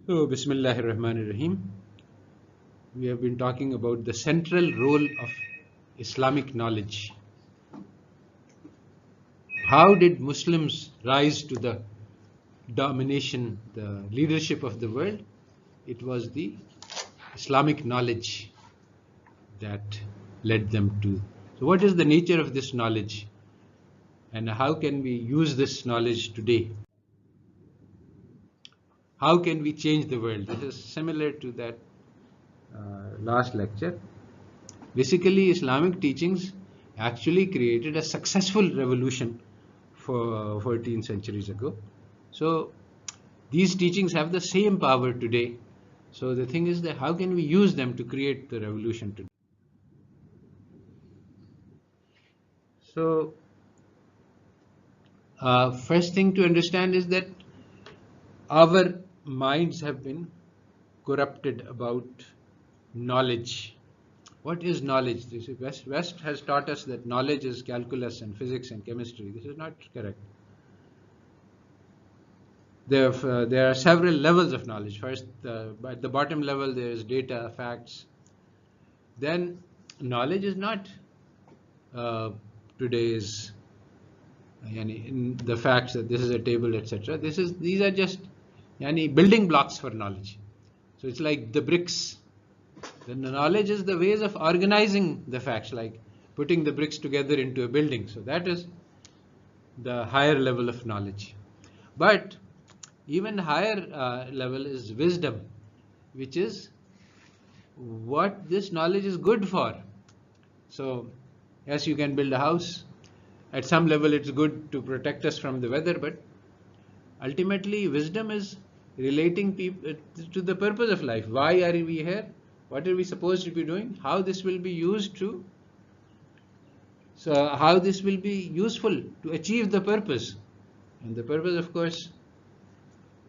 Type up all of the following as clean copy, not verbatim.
So, Bismillahir Rahmanir Rahim. We have been talking about the central role of Islamic knowledge. How did Muslims rise to the domination, the leadership of the world? It was the Islamic knowledge that led them to. So, what is the nature of this knowledge? And how can we use this knowledge today? How can we change the world? This is similar to that last lecture. Basically, Islamic teachings actually created a successful revolution for 14 centuries ago. So these teachings have the same power today. So the thing is that how can we use them to create the revolution today? So first thing to understand is that our minds have been corrupted about knowledge. What is knowledge? This is West has taught us that knowledge is calculus and physics and chemistry. This is not correct. There are several levels of knowledge. First, at the bottom level, there is data, facts. Then, knowledge is not uh, today's in the facts that this is a table, etc. These are just building blocks for knowledge. So it's like the bricks. The knowledge is the ways of organizing the facts, like putting the bricks together into a building. So that is the higher level of knowledge. But even higher level is wisdom, which is what this knowledge is good for. So, yes, you can build a house. At some level, it's good to protect us from the weather, but ultimately, wisdom is relating people to the purpose of life. Why are we here? What are we supposed to be doing? How this will be used to. So, how this will be useful to achieve the purpose. And the purpose, of course,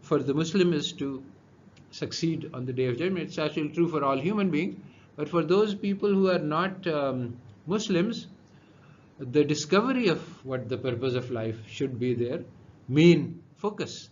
for the Muslim is to succeed on the Day of Judgment. It's actually true for all human beings. But for those people who are not Muslims, the discovery of what the purpose of life should be their main focus.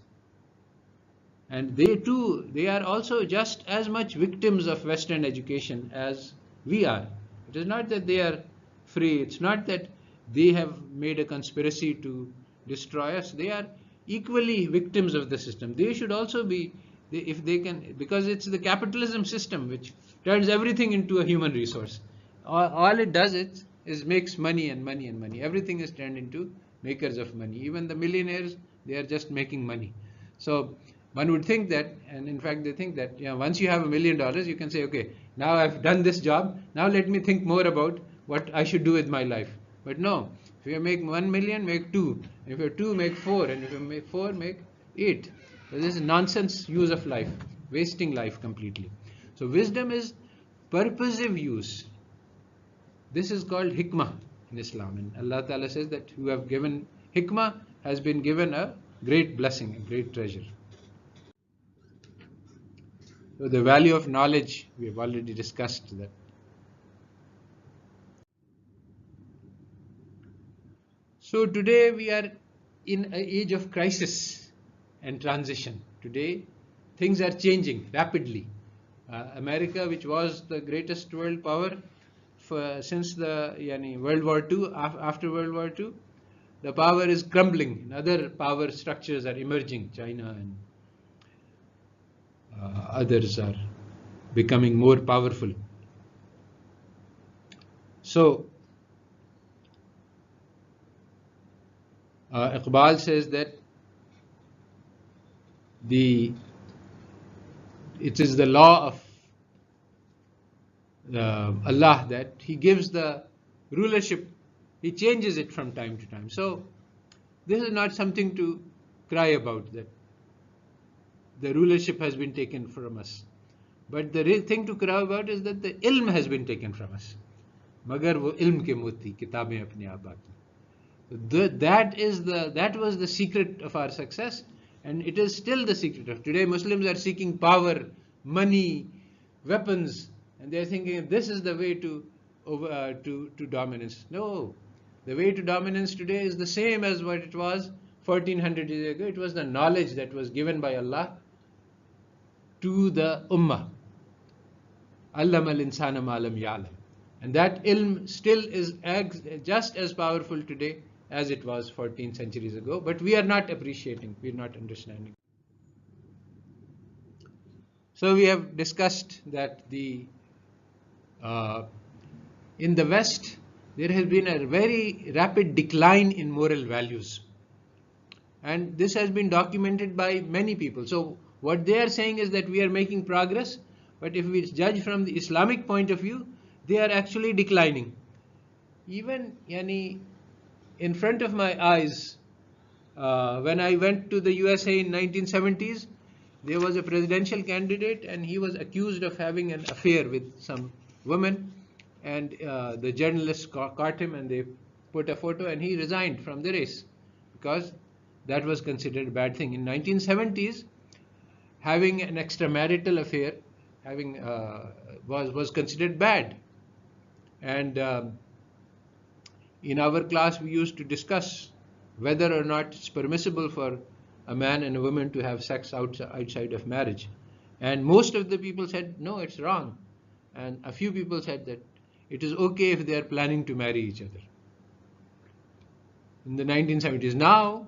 And they are also just as much victims of Western education as we are. It is not that they are free. It's not that they have made a conspiracy to destroy us. They are equally victims of the system. They should also be, if they can, because it's the capitalism system which turns everything into a human resource. All it does is makes money and money and money. Everything is turned into makers of money. Even the millionaires, they are just making money. So one would think that, and in fact they think that, once you have $1 million, you can say, okay, now I've done this job, now let me think more about what I should do with my life. But no, if you make 1 million, make 2. If you have 2, make 4. And if you make 4, make 8. So this is nonsense use of life, wasting life completely. So wisdom is purposive use. This is called hikmah in Islam. And Allah Ta'ala says that who have given hikmah has been given a great blessing, a great treasure. So the value of knowledge, we have already discussed that. So today we are in an age of crisis and transition. Today things are changing rapidly. America, which was the greatest world power since the World War II, after World War II, the power is crumbling. Other power structures are emerging. China and others are becoming more powerful. So Iqbal says that it is the law of Allah that He gives the rulership, He changes it from time to time. So this is not something to cry about, that the rulership has been taken from us. But the real thing to cry about is that the ilm has been taken from us. Magar wo ilm ke moti, kitabein apne aap aati. That was the secret of our success, and it is still the secret of today. Muslims are seeking power, money, weapons, and they are thinking this is the way to dominance. No, the way to dominance today is the same as what it was 1400 years ago. It was the knowledge that was given by Allah to the ummah. Allama al-insana ma lam ya'lam. And that ilm still is just as powerful today as it was 14 centuries ago, but we are not appreciating, we are not understanding. So we have discussed that in the West, there has been a very rapid decline in moral values. And this has been documented by many people. So what they are saying is that we are making progress, but if we judge from the Islamic point of view, they are actually declining. Even in front of my eyes, when I went to the USA in 1970s, there was a presidential candidate and he was accused of having an affair with some woman, and the journalists caught him and they put a photo and he resigned from the race because that was considered a bad thing. In 1970s, having an extramarital affair was considered bad. And in our class, we used to discuss whether or not it's permissible for a man and a woman to have sex outside of marriage. And most of the people said, no, it's wrong. And a few people said that it is okay if they are planning to marry each other. In the 1970s. Now,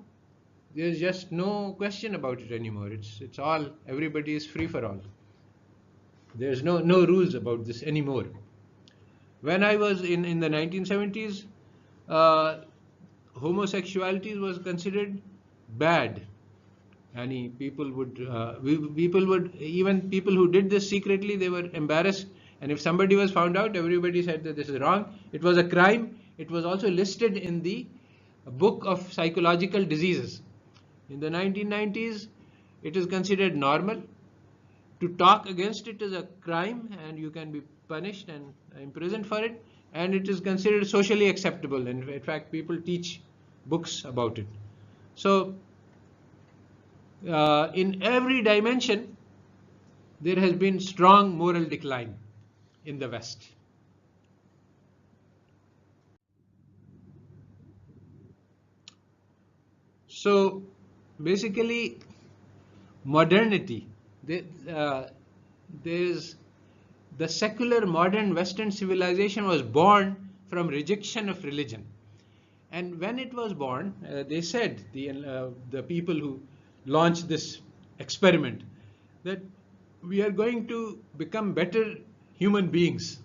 there's just no question about it anymore. It's all, everybody is free for all. There's no rules about this anymore. When I was in the 1970s, homosexuality was considered bad. And people would, even people who did this secretly, they were embarrassed. And if somebody was found out, everybody said that this is wrong. It was a crime. It was also listed in the book of psychological diseases. In the 1990s, it is considered normal. To talk against it is a crime and you can be punished and imprisoned for it. And it is considered socially acceptable. And in fact, people teach books about it. So, in every dimension, there has been strong moral decline in the West. So, basically, modernity, there's the secular modern Western civilization was born from rejection of religion. And when it was born, they said, the people who launched this experiment, that we are going to become better human beings.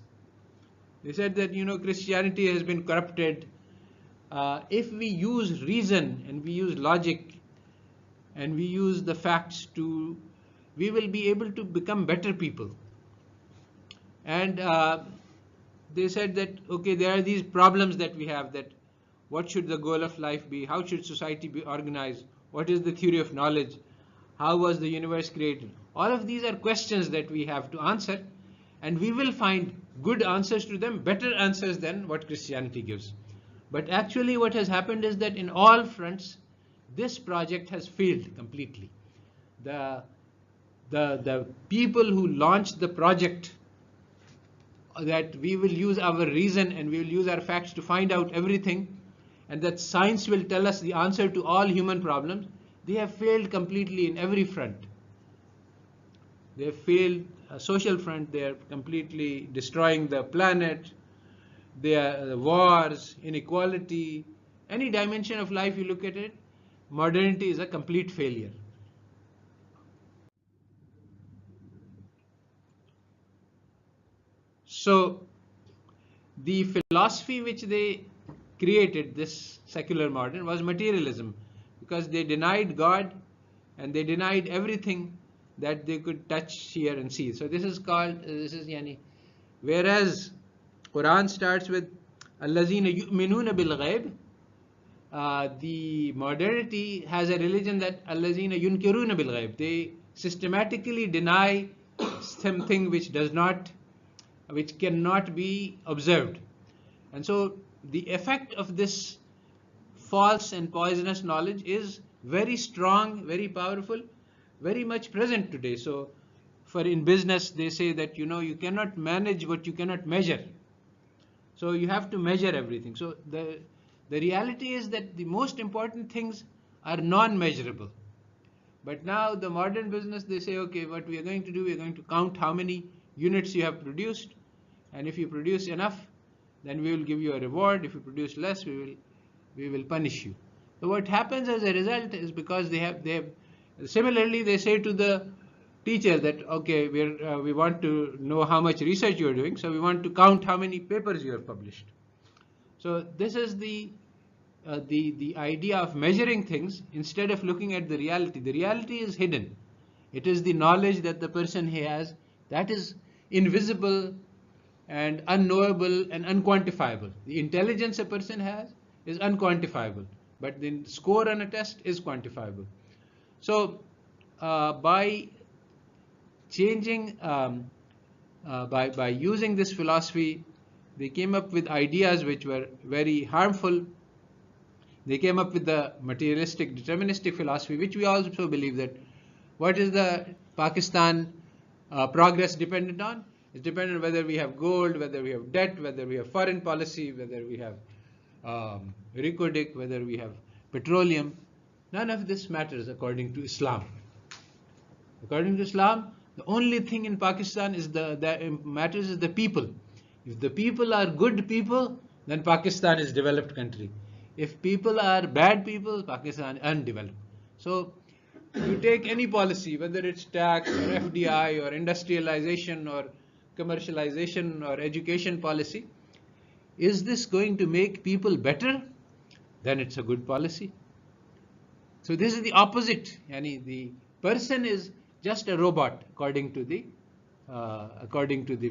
They said that, Christianity has been corrupted. If we use reason and we use logic and we use the facts we will be able to become better people. And they said that, okay, there are these problems that we have, that what should the goal of life be? How should society be organized? What is the theory of knowledge? How was the universe created? All of these are questions that we have to answer, and we will find good answers to them, better answers than what Christianity gives. But actually what has happened is that in all fronts, this project has failed completely. The people who launched the project, that we will use our reason and we will use our facts to find out everything, and that science will tell us the answer to all human problems, they have failed completely in every front. They have failed a social front, they are completely destroying the planet, there are wars, inequality, any dimension of life you look at it, modernity is a complete failure. So the philosophy which they created, this secular modern, was materialism, because they denied God and they denied everything that they could touch, hear and see. So this is called, whereas Quran starts with Allazina yu'minuna bil ghaib, the modernity has a religion that Allazina yunkiruna bil ghaib. They systematically deny something which cannot be observed. And so the effect of this false and poisonous knowledge is very strong, very powerful, very much present today. So in business, they say that, you cannot manage what you cannot measure. So you have to measure everything. So the reality is that the most important things are non-measurable. But now the modern business, they say, okay, what we are going to do, we are going to count how many units you have produced, and if you produce enough, then we will give you a reward. If you produce less, we will punish you. So what happens as a result is, because they have similarly, they say to the teacher that, okay, we want to know how much research you are doing, so we want to count how many papers you have published. So this is the idea of measuring things instead of looking at the reality. The reality is hidden. It is the knowledge that the person has that is invisible and unknowable and unquantifiable. The intelligence a person has is unquantifiable, but the score on a test is quantifiable. So by changing, by using this philosophy, they came up with ideas which were very harmful. They came up with the materialistic deterministic philosophy, which we also believe that what is the Pakistan progress dependent on? It's dependent on whether we have gold, whether we have debt, whether we have foreign policy, whether we have Ricodic, whether we have petroleum. None of this matters according to Islam. According to Islam, the only thing in Pakistan is that matters is the people. If the people are good people, then Pakistan is a developed country. If people are bad people, Pakistan is undeveloped. So you take any policy, whether it's tax or FDI or industrialization or commercialization or education policy, is this going to make people better? Then it's a good policy. So this is the opposite. Yani the person is just a robot according to the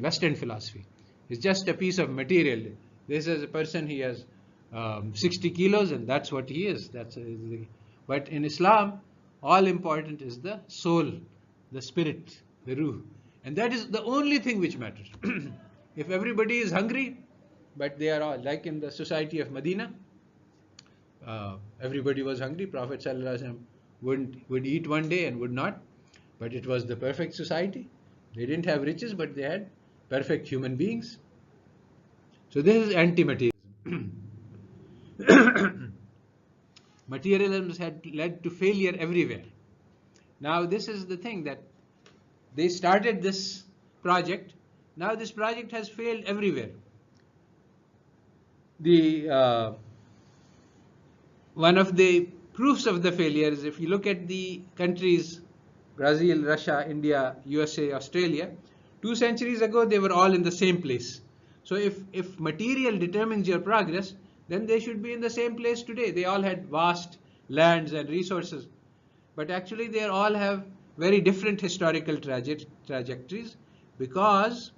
Western philosophy. It's just a piece of material. This is a person, he has 60 kilos and that's what he is. But in Islam, all important is the soul, the spirit, the ruh. And that is the only thing which matters. If everybody is hungry, but they are all, like in the society of Medina, everybody was hungry. Prophet ﷺ would eat one day and would not. But it was the perfect society. They didn't have riches, but they had perfect human beings. So this is anti-materialism. Materialism had led to failure everywhere. Now this is the thing, that they started this project. Now this project has failed everywhere. One of the proofs of the failure is, if you look at the countries, Brazil, Russia, India, USA, Australia, 2 centuries ago they were all in the same place. So if material determines your progress, then they should be in the same place today. They all had vast lands and resources, but actually they all have very different historical trajectories because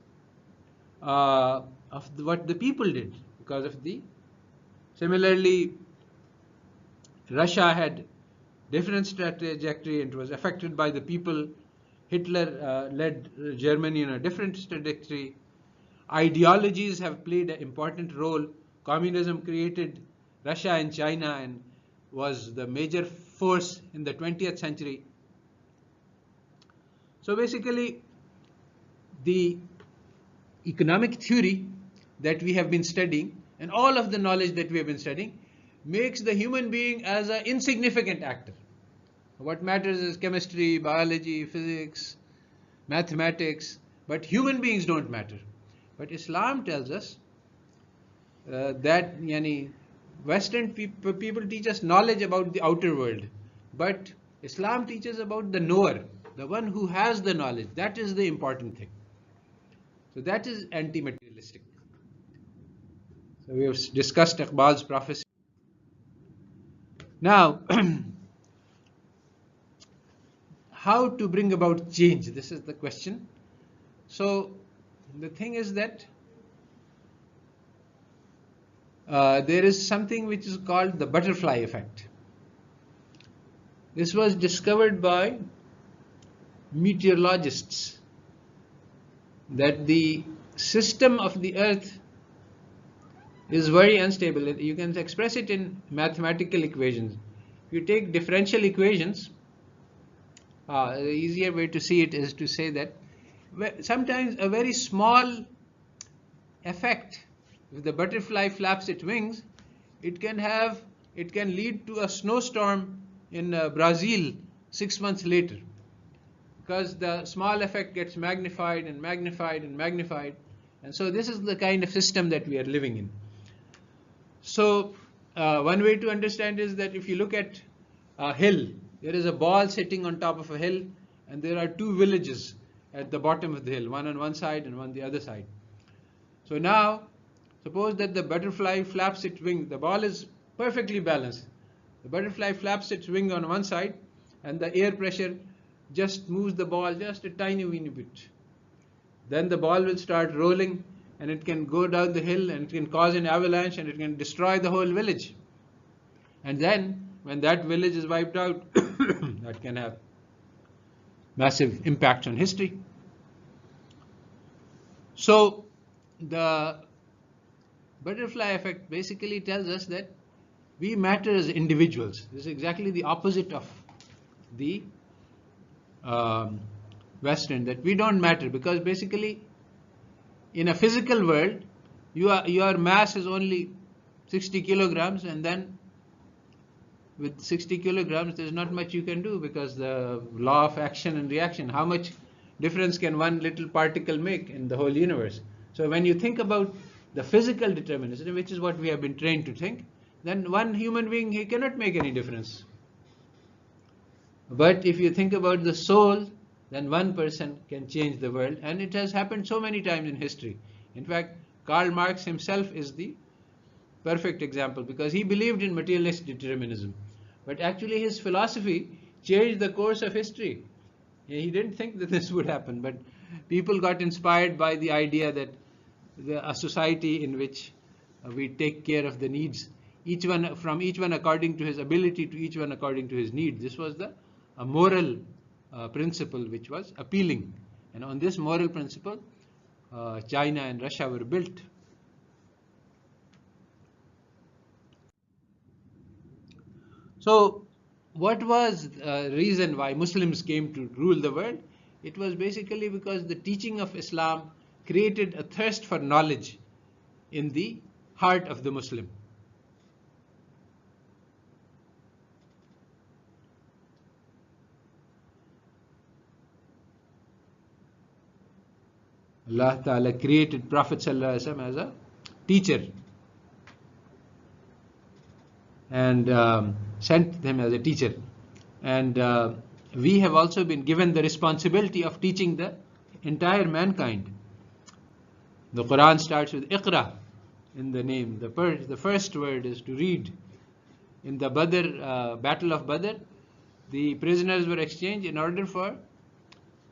of what the people did. Because of similarly, Russia had different trajectory and was affected by the people. Hitler led Germany in a different trajectory. Ideologies have played an important role. Communism created Russia and China and was the major force in the 20th century. So basically, the economic theory that we have been studying and all of the knowledge that we have been studying makes the human being as an insignificant actor. What matters is chemistry, biology, physics, mathematics, but human beings don't matter. But Islam tells us that Western people teach us knowledge about the outer world, but Islam teaches about the knower, the one who has the knowledge. That is the important thing. So that is anti-materialistic. So we have discussed Iqbal's prophecy. Now, how to bring about change? This is the question. So the thing is that there is something which is called the butterfly effect. This was discovered by meteorologists, that the system of the earth is very unstable. You can express it in mathematical equations. If you take differential equations, the easier way to see it is to say that sometimes a very small effect, if the butterfly flaps its wings, it can lead to a snowstorm in Brazil 6 months later, because the small effect gets magnified and magnified and magnified. And so this is the kind of system that we are living in. So one way to understand is that if you look at a hill, there is a ball sitting on top of a hill, and there are two villages at the bottom of the hill, one on one side and one on the other side. So now, suppose that the butterfly flaps its wing. The ball is perfectly balanced. The butterfly flaps its wing on one side, and the air pressure just moves the ball just a tiny weeny bit. Then the ball will start rolling, and it can go down the hill, and it can cause an avalanche, and it can destroy the whole village. And then, when that village is wiped out, that can have massive impacts on history. So the butterfly effect basically tells us that we matter as individuals. This is exactly the opposite of the Western, that we don't matter, because basically in a physical world your mass is only 60 kilograms, and then with 60 kilograms there's not much you can do, because the law of action and reaction, how much difference can one little particle make in the whole universe? So when you think about the physical determinism, which is what we have been trained to think, then one human being, he cannot make any difference. But if you think about the soul, then one person can change the world, and it has happened so many times in history. In fact, Karl Marx himself is the perfect example, because he believed in materialist determinism, but actually his philosophy changed the course of history. He didn't think that this would happen, but people got inspired by the idea that a society in which we take care of the needs, each one according to his ability, to each one according to his need. This was a moral principle which was appealing, and on this moral principle China and Russia were built. So what was the reason why Muslims came to rule the world? It was basically because the teaching of Islam created a thirst for knowledge in the heart of the Muslim. Allah Ta'ala created Prophet Sallallahu Alaihi Wasallam as a teacher, and sent him as a teacher. And we have also been given the responsibility of teaching the entire mankind. The Quran starts with Iqra in the name. The first word is to read. In the Battle of Badr, the prisoners were exchanged. In order for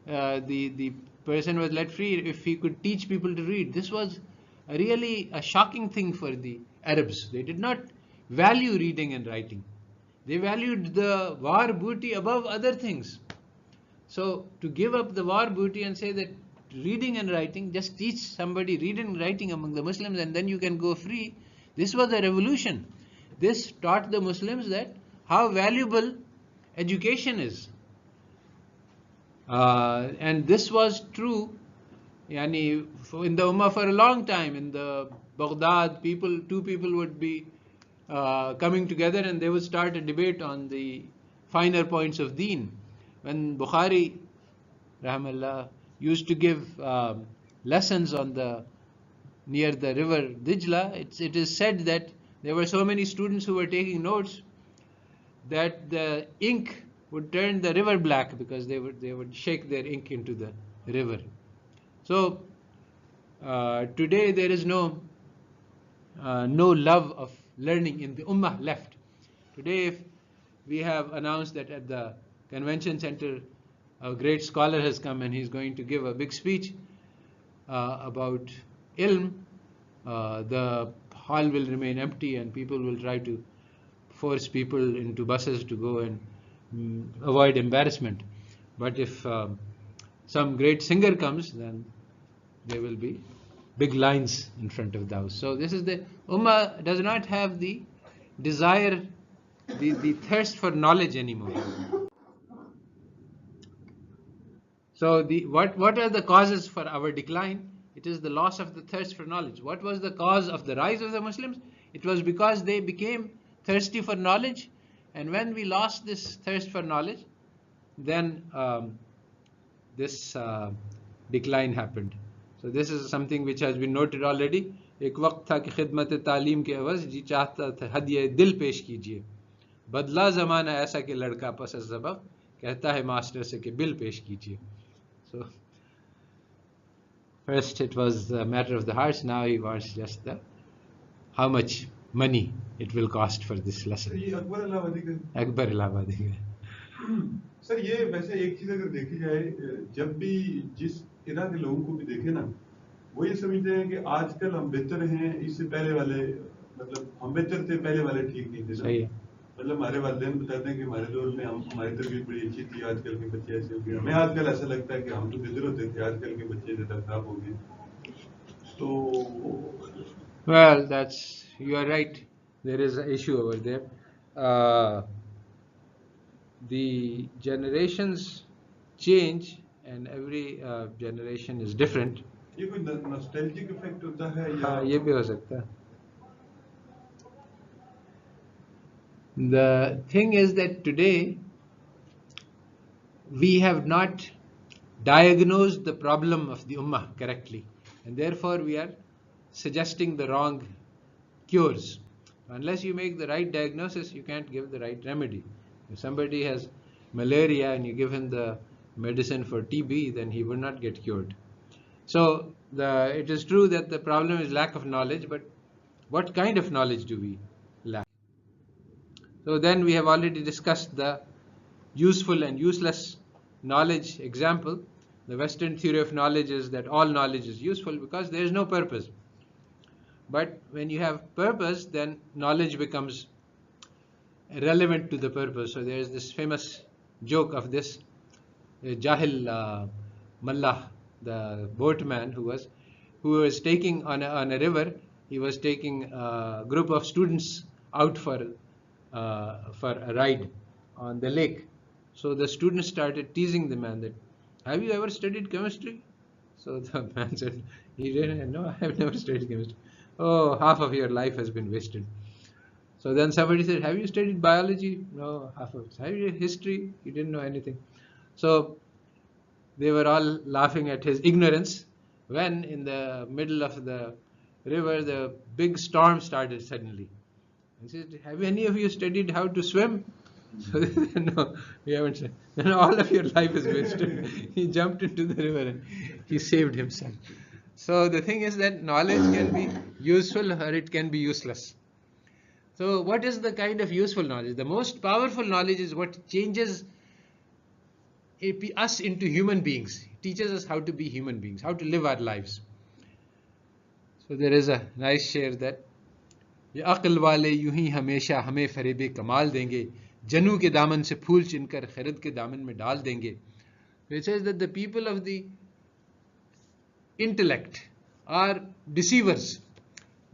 the person was let free if he could teach people to read. This was really a shocking thing for the Arabs. They did not value reading and writing. They valued the war booty above other things. So to give up the war booty and say that reading and writing, just teach somebody reading and writing among the Muslims and then you can go free, this was a revolution. This taught the Muslims that how valuable education is. And this was true in the Ummah for a long time. In the Baghdad, two people would be coming together and they would start a debate on the finer points of deen. When Bukhari, rahmallah, used to give lessons near the river Dijla, it is said that there were so many students who were taking notes that the ink would turn the river black, because they would shake their ink into the river. So today there is no love of learning in the Ummah left. Today, if we have announced that at the convention center a great scholar has come and he's going to give a big speech about ilm, the hall will remain empty and people will try to force people into buses to go and avoid embarrassment. But if some great singer comes, then there will be big lines in front of the house. So this is the Ummah does not have the desire, the thirst for knowledge anymore. So what are the causes for our decline? It is the loss of the thirst for knowledge. What was the cause of the rise of the Muslims? It was because they became thirsty for knowledge, and when we lost this thirst for knowledge, then this decline happened. So this is something which has been noted already. एक वक्त था कि खिदमत तालीम के अवज़ जी चाहता था हदिया दिल पेश कीजिए, बदला ज़माना ऐसा कि लड़का पस सबक कहता है मास्टर से कि बिल पेश कीजिए. So first it was a matter of the hearts, now he wants just the how much money it will cost for this lesson. ये अकबर इलाहाबादी का अकबर इलाहाबादी का. सर ये वैसे एक चीज अगर देखी जाए, जब भी जिस इरा के लोगों को भी देखे ना, वो ये समझते हैं कि आजकल हम बेहतर हैं, इससे पहले वाले मतलब हम बेहतर थे, पहले वाले ठीक नहीं थे ना. सही है. मतलब हमारे वालिदैन बताते हैं कि हमारे दौर में हमारी तरबियत बड़ी अच्छी थी, आजकल के बच्चे ऐसे हो गए. हमें आजकल ऐसा लगता है कि हम तो बेहतर होते थे, आजकल के बच्चे ज्यादा खराब हो गए. तो Well, you are right. There is an issue over there. The generations change, and every generation is different. ये कोई नॉस्टैल्जिक इफेक्ट होता है या? हाँ, ये भी हो सकता है. The thing is that today we have not diagnosed the problem of the ummah correctly, and therefore we are suggesting the wrong cures. Unless you make the right diagnosis, you can't give the right remedy. If somebody has malaria and you give him the medicine for TB, then he will not get cured. So it is true that the problem is lack of knowledge, but what kind of knowledge do we lack? So then we have already discussed the useful and useless knowledge example. The Western theory of knowledge is that all knowledge is useful because there is no purpose. But when you have purpose, then knowledge becomes relevant to the purpose. So there is this famous joke of this Jahil Mallah, the boatman who was taking on a river. He was taking a group of students out for a ride on the lake. So the students started teasing the man that, have you ever studied chemistry? So the man said, he didn't. No, I have never studied chemistry. Oh, half of your life has been wasted. So then somebody said, have you studied biology? No, half of it. Have you history? You didn't know anything. So they were all laughing at his ignorance when in the middle of the river, the big storm started suddenly. He said, have any of you studied how to swim? So they said, no, we haven't studied. Then all of your life is wasted. He jumped into the river and he saved himself. So the thing is that knowledge can be useful or it can be useless. So what is the kind of useful knowledge? The most powerful knowledge is what changes us into human beings. It teaches us how to be human beings, how to live our lives. So there is a nice share that ये अक्ल वाले यूं ही हमेशा हमें फरेबे कमाल देंगे, जनू के दामन से फूल चुनकर खैरत के दामन में डाल देंगे. It says that the people of the intellect are deceivers.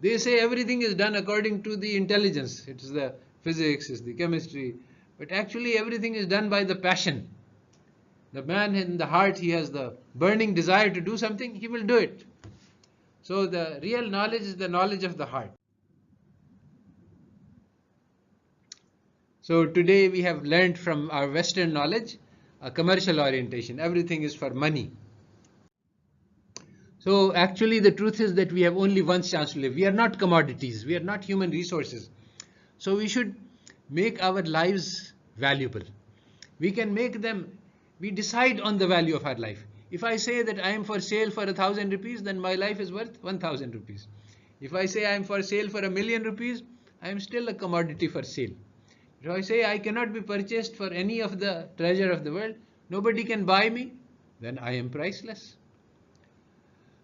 They say everything is done according to the intelligence. It is the physics, it's the chemistry. But actually everything is done by the passion. The man in the heart, he has the burning desire to do something, he will do it. So the real knowledge is the knowledge of the heart. So today we have learned from our Western knowledge a commercial orientation. Everything is for money. So actually the truth is that we have only one chance to live. We are not commodities. We are not human resources. So we should make our lives valuable. We can make them, we decide on the value of our life. If I say that I am for sale for 1,000 rupees, then my life is worth 1,000 rupees. If I say I am for sale for 1,000,000 rupees, I am still a commodity for sale. If I say I cannot be purchased for any of the treasure of the world, nobody can buy me, then I am priceless.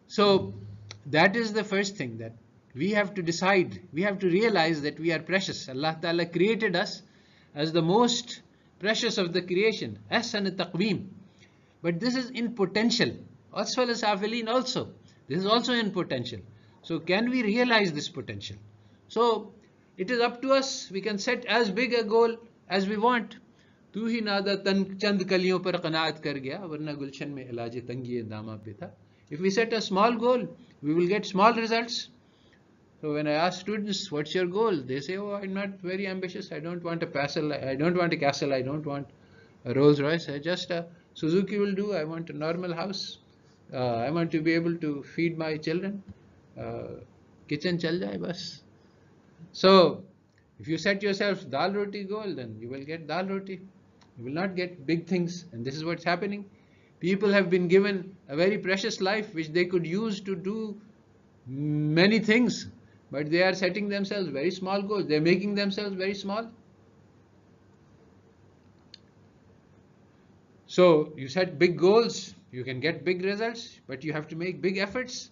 So that is the first thing, that we have to decide, we have to realize that we are precious. Allah Ta'ala created us as the most precious of the creation, ahsan taqweem. But this is in potential, asfal safilin also. This is also in potential. So can we realize this potential? So it is up to us. We can set as big a goal as we want. तू ही नादा चंद कलियों पर कनात कर गया, वरना गुलशन में इलाज तंगी दामा पे था. If we set a small goal, we will get small results. So when I ask students, what's your goal? They say, oh, I'm not very ambitious. I don't want a castle. I don't want a Rolls Royce. Just a Suzuki will do. I want a normal house. I want to be able to feed my children. Kitchen chal jaye bas. So, if you set yourself dal roti goal, then you will get dal roti. You will not get big things, and this is what's happening. People have been given a very precious life which they could use to do many things, but they are setting themselves very small goals. They're making themselves very small. So you set big goals, you can get big results, but you have to make big efforts,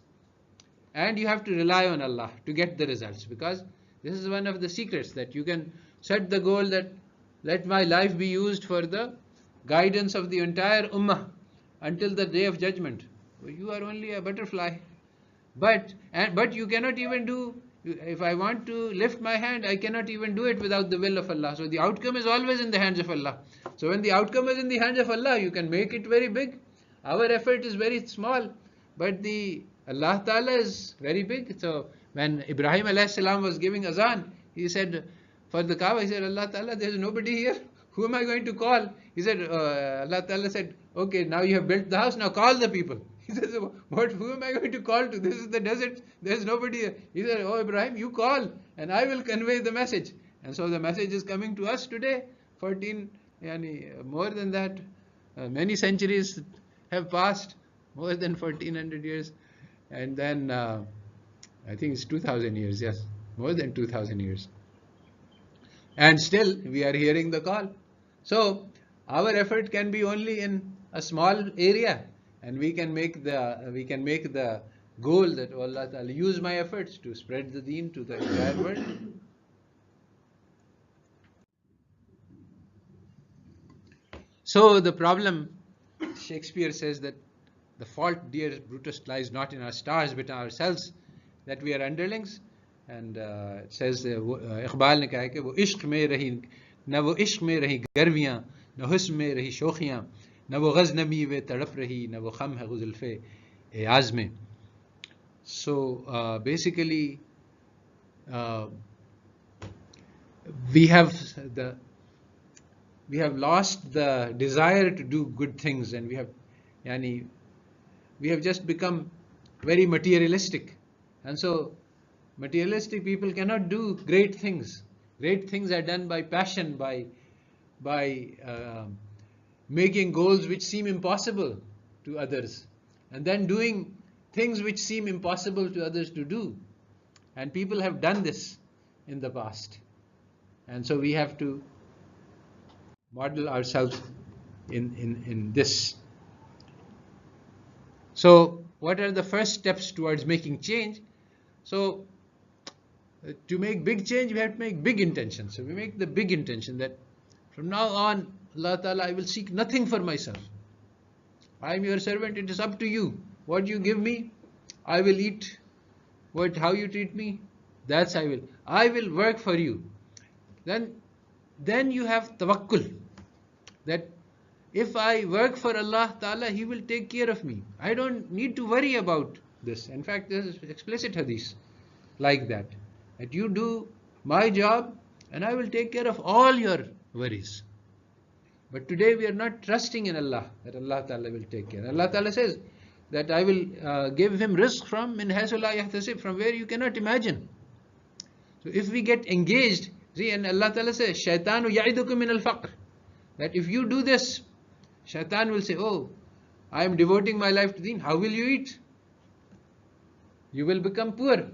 and you have to rely on Allah to get the results, because this is one of the secrets, that you can set the goal that let my life be used for the guidance of the entire ummah until the day of judgment. You are only a butterfly. But you cannot even do, if I want to lift my hand, I cannot even do it without the will of Allah. So the outcome is always in the hands of Allah. So when the outcome is in the hands of Allah, you can make it very big. Our effort is very small, but the Allah Ta'ala is very big. So when Ibrahim alayhi salam was giving azan, he said, for the Kaaba, he said, Allah Ta'ala, there is nobody here. Who am I going to call? He said, Allah Ta'ala said, okay, now you have built the house, now call the people. He says, what? Who am I going to call to? This is the desert. There is nobody here. He said, oh Ibrahim, you call and I will convey the message. And so the message is coming to us today. 14, more than that, many centuries have passed, more than 1400 years. And then I think it's 2000 years, yes, more than 2000 years. And still we are hearing the call. So our effort can be only in a small area, and we can make the goal that, oh Allah Ta'ala, use my efforts to spread the deen to the entire world. So the problem, Shakespeare says, that the fault, dear Brutus, lies not in our stars but in ourselves, that we are underlings. And it says, Iqbal ne kaha कि वो इश्क में रही, न वो इश्क में रही गर्वियाँ, न हुस्न में रही शोखियाँ, न वो गज़नमी वे तड़प रही, न वो खम है गुज़ुल्फ़े एयाज़ में. So basically we have lost the desire to do good things, and we have just become very materialistic. And so materialistic people cannot do great things. Great things are done by passion, by making goals which seem impossible to others, and then doing things which seem impossible to others to do. And people have done this in the past. And so we have to model ourselves in this. So what are the first steps towards making change? So to make big change, we have to make big intentions. So we make the big intention that from now on, Allah Ta'ala, I will seek nothing for myself. I am your servant, it is up to you. What you give me, I will eat. How you treat me, that's I will. I will work for you. Then you have tawakkul, that if I work for Allah Ta'ala, He will take care of me. I don't need to worry about this. In fact, there is explicit hadith like that you do my job and I will take care of all your worries. But today we are not trusting in Allah, that Allah Ta'ala will take care. Allah Ta'ala says that I will give him rizq from min haythu la yahtasib, from where you cannot imagine. So if we get engaged, see, and Allah Ta'ala says, Shaitanu ya'idukum min al-faqr, that if you do this, Shaitan will say, oh, I am devoting my life to deen, how will you eat? You will become poor.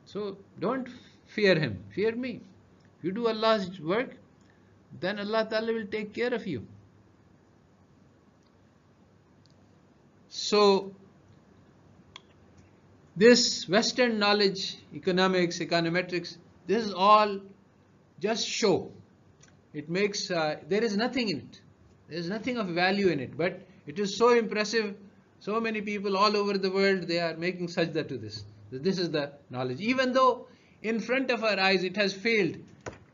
So don't fear him, fear me. If you do Allah's work, then Allah Ta'ala will take care of you. So this Western knowledge, economics, econometrics, this is all just show. It makes, there is nothing in it. There is nothing of value in it, but it is so impressive. So many people all over the world, they are making sajda to this. This is the knowledge. Even though in front of our eyes it has failed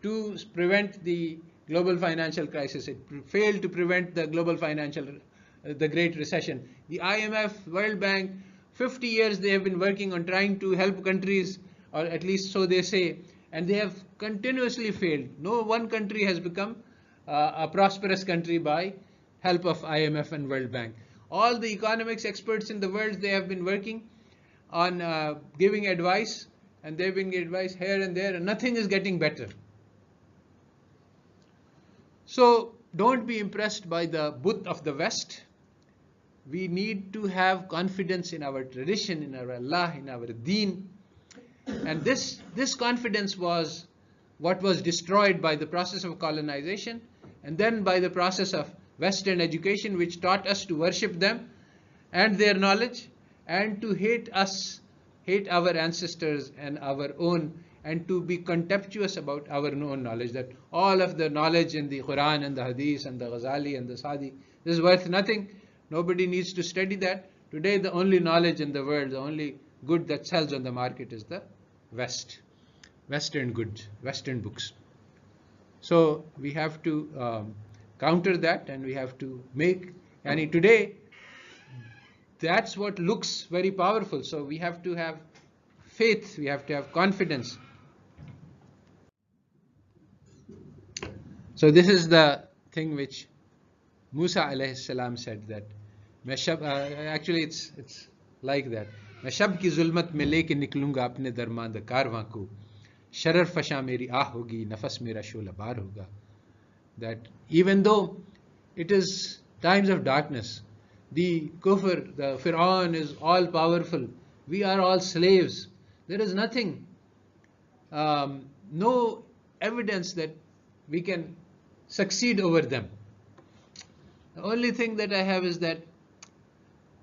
to prevent the global financial crisis, it failed to prevent the global the Great Recession. The IMF, World Bank, 50 years they have been working on trying to help countries, or at least so they say, and they have continuously failed. No one country has become a prosperous country by help of IMF and World Bank. All the economics experts in the world, they have been working on giving advice, and they've been giving advice here and there, and nothing is getting better. So don't be impressed by the Buddha of the West. We need to have confidence in our tradition, in our Allah, in our Deen. And this confidence was what was destroyed by the process of colonization, and then by the process of Western education, which taught us to worship them and their knowledge, and to hate us, hate our ancestors and our own, and to be contemptuous about our own knowledge, that all of the knowledge in the Quran and the Hadith and the Ghazali and the Sadi is worth nothing. Nobody needs to study that. Today the only knowledge in the world, the only good that sells on the market is the West, Western goods, Western books. So we have to counter that, and we have to make, and today that's what looks very powerful. So we have to have faith, we have to have confidence. So this is the thing which Musa alayhi salam said, that actually it's like that. मैं शब की जुल्मत में लेके निकलूंगा अपने दरमांद कारवां को, शरर फशा मेरी आह होगी, नफस मेरा शोला बार होगा. That even though it is times of darkness, the kufr, the Fir'aun is all powerful, we are all slaves, there is nothing, no evidence that we can succeed over them. The only thing that I have is that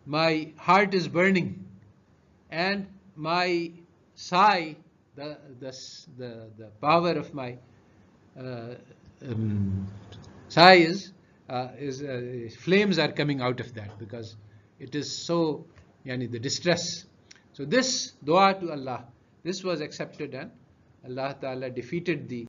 my heart is burning, and my sigh, the power of my sigh is flames are coming out of that, because it is so, the distress. So this dua to Allah, this was accepted, and Allah Ta'ala defeated the